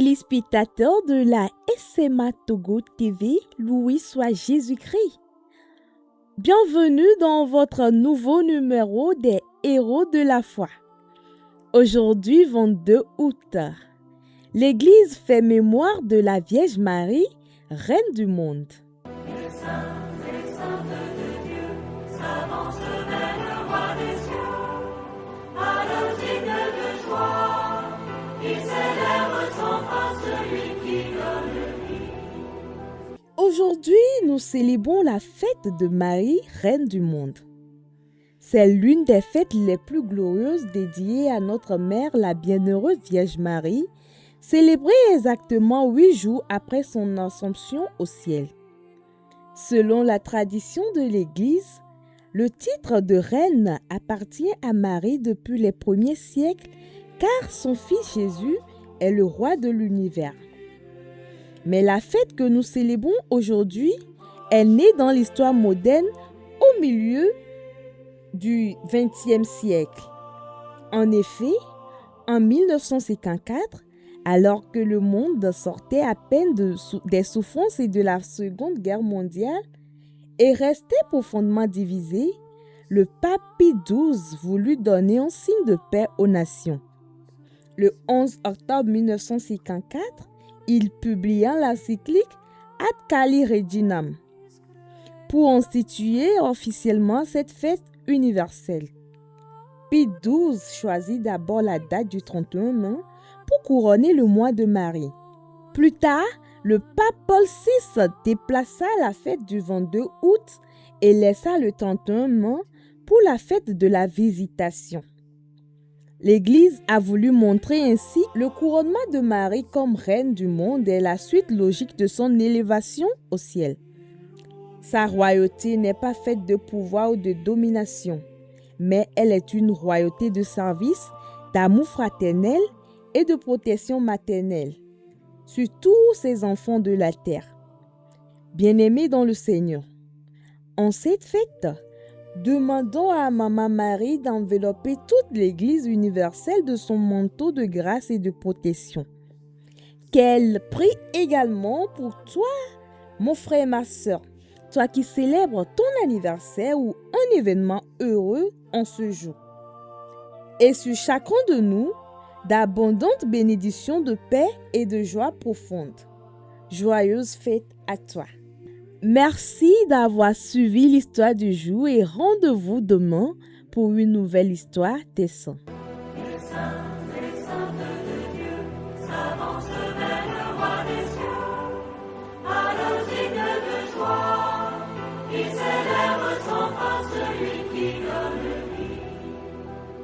téléspectateurs de la SMA Togo TV, loué soit Jésus-Christ. Bienvenue dans votre nouveau numéro des Héros de la foi. Aujourd'hui, 22 août, l'Église fait mémoire de la Vierge Marie, Reine du monde. Les saintes de Dieu s'avancent vers le roi des cieux, à leur signe de joie, ils célèbrent sans fin celui qui donne vie. Aujourd'hui, nous célébrons la fête de Marie, Reine du monde. C'est l'une des fêtes les plus glorieuses dédiées à notre mère, la bienheureuse Vierge Marie, célébrée exactement 8 jours après son assomption au ciel. Selon la tradition de l'Église, le titre de reine appartient à Marie depuis les premiers siècles car son fils Jésus est le roi de l'univers. Mais la fête que nous célébrons aujourd'hui est née dans l'histoire moderne au milieu du XXe siècle. En effet, en 1954, alors que le monde sortait à peine des souffrances et de la Seconde Guerre mondiale et restait profondément divisé, le pape Pie XII voulut donner un signe de paix aux nations. Le 11 octobre 1954, il publia l'encyclique Ad Cali Reginam pour instituer officiellement cette fête universelle. Pie XII choisit d'abord la date du 31 mai pour couronner le mois de Marie. Plus tard, le pape Paul VI déplaça la fête du 22 août et laissa le 31 mai pour la fête de la Visitation. L'Église a voulu montrer ainsi le couronnement de Marie comme reine du monde et la suite logique de son élévation au ciel. Sa royauté n'est pas faite de pouvoir ou de domination, mais elle est une royauté de service, d'amour fraternel et de protection maternelle sur tous ses enfants de la terre. Bien-aimés dans le Seigneur, en cette fête, demandons à Maman Marie d'envelopper toute l'Église universelle de son manteau de grâce et de protection. Qu'elle prie également pour toi, mon frère et ma sœur, toi qui célèbres ton anniversaire ou un événement heureux en ce jour. Et sur chacun de nous, d'abondantes bénédictions de paix et de joie profonde. Joyeuse fête à toi. Merci d'avoir suivi l'histoire du jour et rendez-vous demain pour une nouvelle histoire des saints.